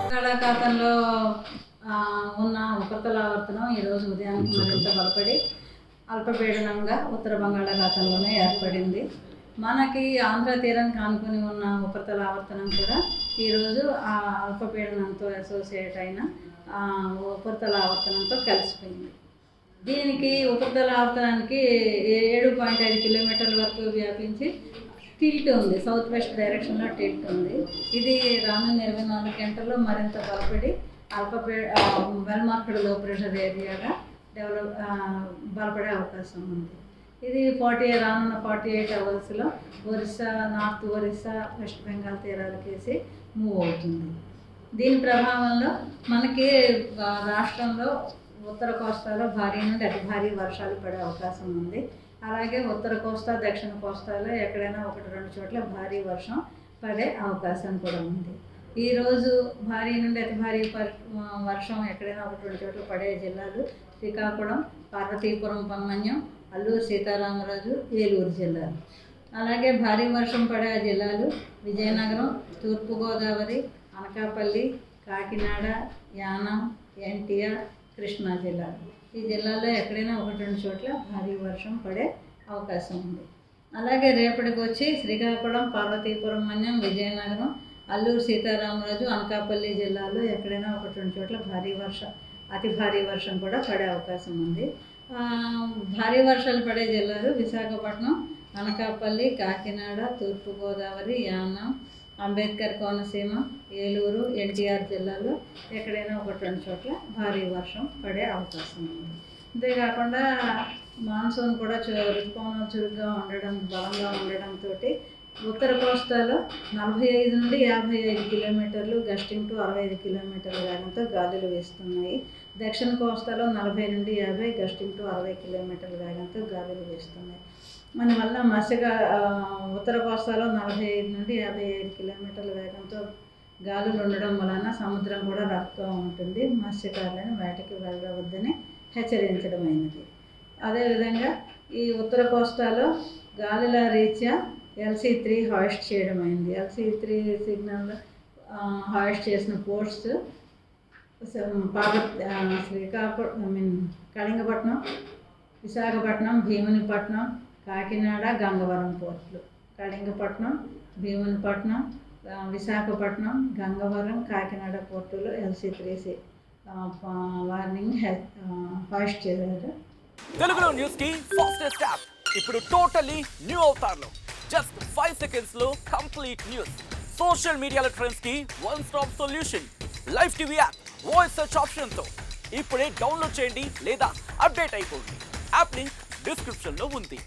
బంగాళాఖాతంలో ఉన్న ఉపరితల ఆవర్తనం ఈరోజు ఉదయానికి మరింత బలపడి అల్పపీడనంగా ఉత్తర బంగాళాఖాతంలోనే ఏర్పడింది. మనకి ఆంధ్ర తీరానికి ఆనుకుని ఉన్న ఉపరితల ఆవర్తనం కూడా ఈరోజు ఆ అల్పపీడనంతో అసోసియేట్ అయిన ఉపరితల ఆవర్తనంతో కలిసిపోయింది. దీనికి ఉపరితల ఆవర్తనానికి 7.5 కిలోమీటర్ల వరకు వ్యాపించి టిల్ట్ ఉంది, సౌత్ వెస్ట్ డైరెక్షన్లో టిల్ట్ ఉంది. ఇది రానున్న 24 గంటల్లో మరింత బలపడి వెల్ మార్క్డ్ లో ప్రెషర్ ఏరియాగా బలపడే అవకాశం ఉంది. ఇది రానున్న 48 అవర్స్లో ఒరిస్సా, నార్త్ ఒరిస్సా, వెస్ట్ బెంగాల్ తీరాలకేసి మూవ్ అవుతుంది. దీని ప్రభావంలో మనకి రాష్ట్రంలో ఉత్తర కోస్తాలో భారీ నుండి అతి భారీ వర్షాలు పడే అవకాశం ఉంది. అలాగే ఉత్తర కోస్తా, దక్షిణ కోస్తాలో ఎక్కడైనా 1-2 చోట్ల భారీ వర్షం పడే అవకాశం కూడా ఉంది. ఈరోజు భారీ నుండి అతి భారీ వర్షం ఎక్కడైనా 1-2 చోట్ల పడే జిల్లాలు శ్రీకాకుళం, పార్వతీపురం పన్మన్యం, అల్లూరు సీతారామరాజు, ఏలూరు జిల్లాలు. అలాగే భారీ వర్షం పడే జిల్లాలు విజయనగరం, తూర్పుగోదావరి, అనకాపల్లి, కాకినాడ, యానం, ఎన్టీఆర్, కృష్ణా జిల్లాలు. ఈ జిల్లాల్లో ఎక్కడైనా 1-2 చోట్ల భారీ వర్షం పడే అవకాశం ఉంది. అలాగే రేపటికి వచ్చి శ్రీకాకుళం, పార్వతీపురం మన్యం, విజయనగరం, అల్లూరు సీతారామరాజు, అనకాపల్లి జిల్లాల్లో ఎక్కడైనా 1-2 చోట్ల అతి భారీ వర్షం కూడా పడే అవకాశం ఉంది. భారీ వర్షాలు పడే జిల్లాలు విశాఖపట్నం, అనకాపల్లి, కాకినాడ, తూర్పుగోదావరి, యానం, అంబేద్కర్ కోనసీమ, ఏలూరు, ఎన్టీఆర్ జిల్లాల్లో ఎక్కడైనా 1-2 చోట్ల భారీ వర్షం పడే అవకాశం ఉంది. అంతేకాకుండా మాన్సూన్ కూడా ఋతుపవనాలు చురుగ్గా బలంగా ఉండడంతో ఉత్తర కోస్తాలో 45 నుండి 55 కిలోమీటర్లు, గస్టింగ్ టు 65 కిలోమీటర్ల వేగంతో గాలులు వీస్తున్నాయి. దక్షిణ కోస్తాలో 40 నుండి 50, గస్టింగ్ టు 60 కిలోమీటర్ల వేగంతో గాలులు వీస్తున్నాయి. మన వల్ల ఉత్తర కోస్తాలో 45 నుండి 55 కిలోమీటర్ల వేగంతో గాలులు ఉండడం వలన సముద్రం కూడా రఫ్గా ఉంటుంది. మత్స్యకారులను వేటకి వెళ్ళవద్దని హెచ్చరించడమైనది. అదేవిధంగా ఈ ఉత్తర కోస్తాలో గాలుల రీత్యా LC3 హాయిస్ట్ చేయడమైంది. LC3 సిగ్నల్ హాయిస్ట్ చేసిన పోర్ట్స్ కళింగపట్నం, విశాఖపట్నం, భీమునిపట్నం, కాకినాడ, గంగవరం పోర్టులు. కళింగపట్నం, భీమునిపట్నం, విశాఖపట్నం, గంగవరం, కాకినాడ పోర్టులు LC3 వార్నింగ్ హాయిస్ట్ చేశారు. తెలుగులో న్యూస్ కి ఫాస్టెస్ట్ యాప్ ఇప్పుడు టోటల్లీ న్యూ అవతార్లో జస్ట్ 5 సెకండ్స్ లో కంప్లీట్ న్యూస్. సోషల్ మీడియాలో ట్రెండ్స్ కి one stop solution. Live TV app voice search option తో ఇప్పుడే డౌన్లోడ్ చేయండి లేదా అప్డేట్ అయిపోండి. యాప్ లింక్ డిస్క్రిప్షన్ లో ఉంది.